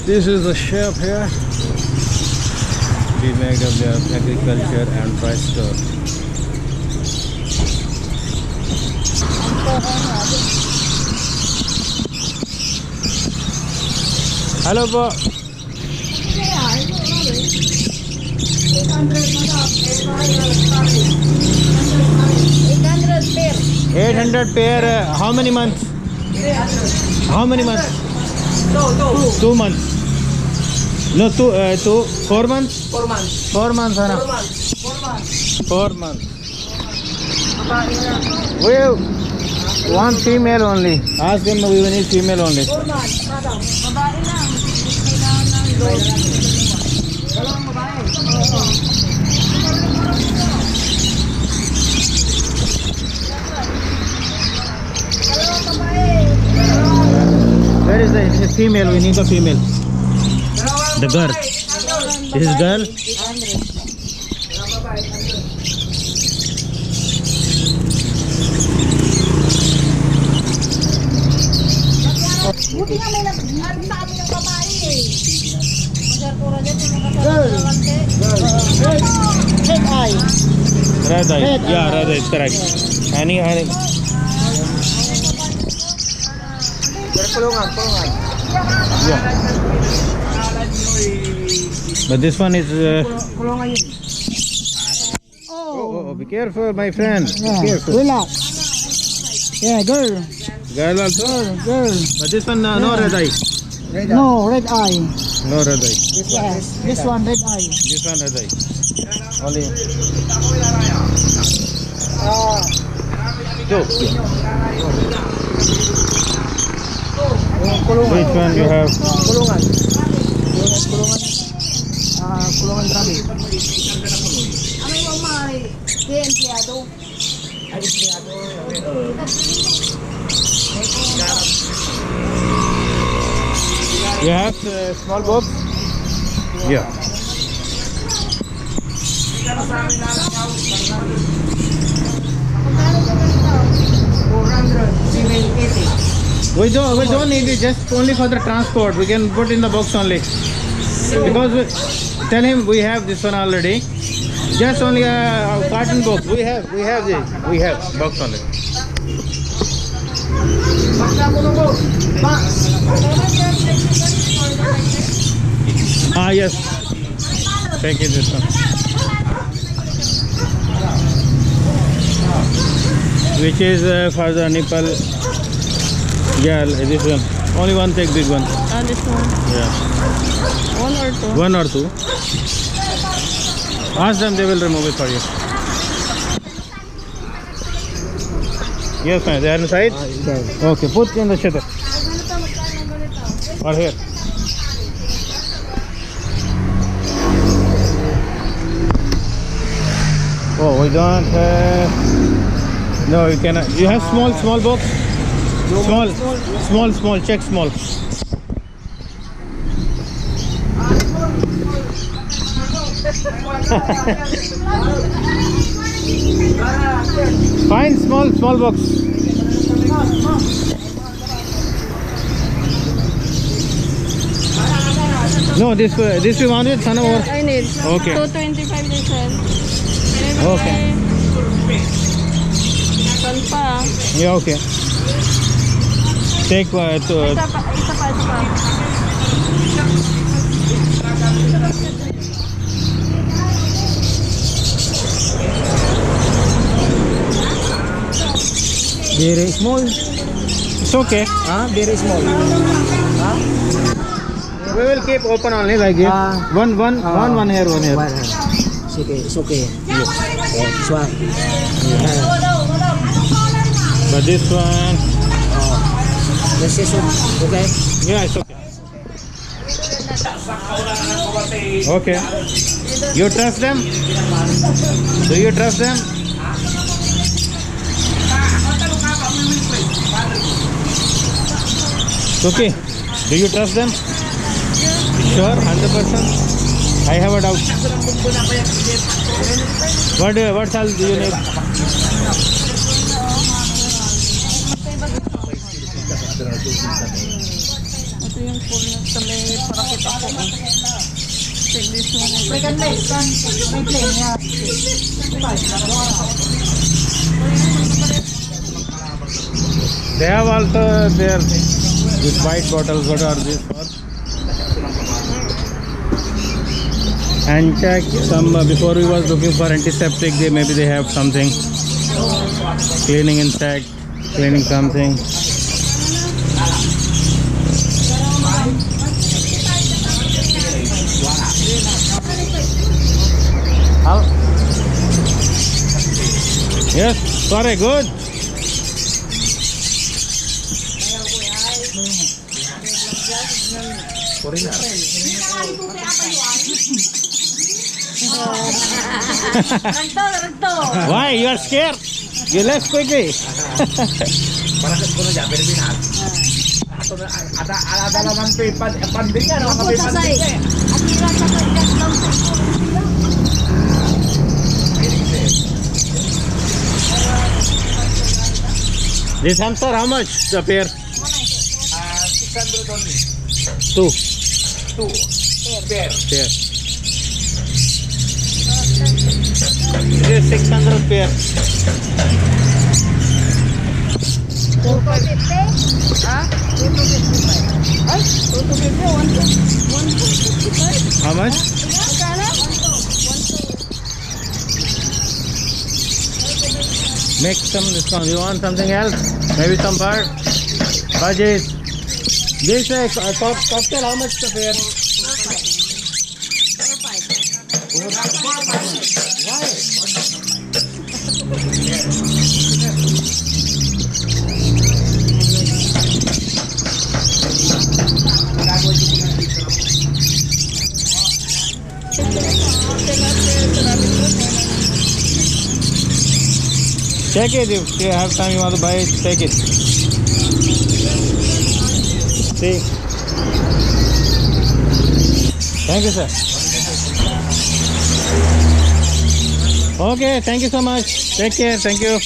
This is the shop here. BMW Agriculture and Rice Store. Hello, po. 800 pair. How many months? How many months? 2 months. No, 4 months? 4 months. 4 months, Anna. 4 months. We want female only. Ask them we need female only. 4 months, madam. Babae lang. Dalawang babae. Where is the female? We need a female. The girl. This is girl. Buti nga may nag-aral sa amin ng babae eh. Girl. Red eye. Red eye. Yeah, red eye. Correct. Honey. Kulungan. Yeah. But this one is. Kulungan yun. Oh, be careful, my friend. Be careful. Relax. Yeah, girl. Girl also. Girl. But this one no red eye. No, red eye. No red eye. Yes, this one red eye. This one red eye. Only. Two. Which one you have? Kulungan. Kulungan. Kulungan grabe. Ano yung mga empleyado? Ay, empleyado. You have small box? Yeah. We don't need it, just only for the transport. We can put in the box only. Because tell him we have this one already. Just only a carton box. We have this. We have box only. Ah yes. Thank you, this one. Which is for the nipple. Yeah, this one. Only one, take big one. This one. Yeah. 1 or 2? 1 or 2. Ask them, they will remove it for you. Yes, ma'am. They are inside? Okay, put in the shutter. Or here. Oh, we don't have. No, you cannot. You have small box? Small. Check small. Fine, small box. No, this we want it, son, or I need. okay. 225 diesel. Okay. Saan pa? Yeah, okay. Take Isa pa. Very small. It's okay. Very small. We will keep open only like this. One here. Okay, it's okay. This one. But this one. This is okay. Yeah, it's okay. Okay. You trust them? Do you trust them? Okay. Do you trust them? Sure, 100%. I have a doubt. What else do you need? Ito yung full na sa may parakit ako. Check this one. They have also their these white bottles. What are these for? And check some before we was looking for antiseptic. Maybe they have something cleaning insect, cleaning something. How? Yes, sorry, good. Why? You are scared? You left quickly. Bakit ko na dyan, pero binat. Ada naman panding yan, mga may panding yan. This hamster, how much the pair? 600 only. Two. Pair. Pair. This is 600 pair. 250? Ha? 255. Ay, 250, 155. How much? Magkano? Make some discount. You want something else? Maybe some bar? Budget. This is a cocktail. How much the pair? 5. Check it. If you have time, you want to buy it, check it. See. Thank you, sir. Okay, thank you so much. Take care. Thank you.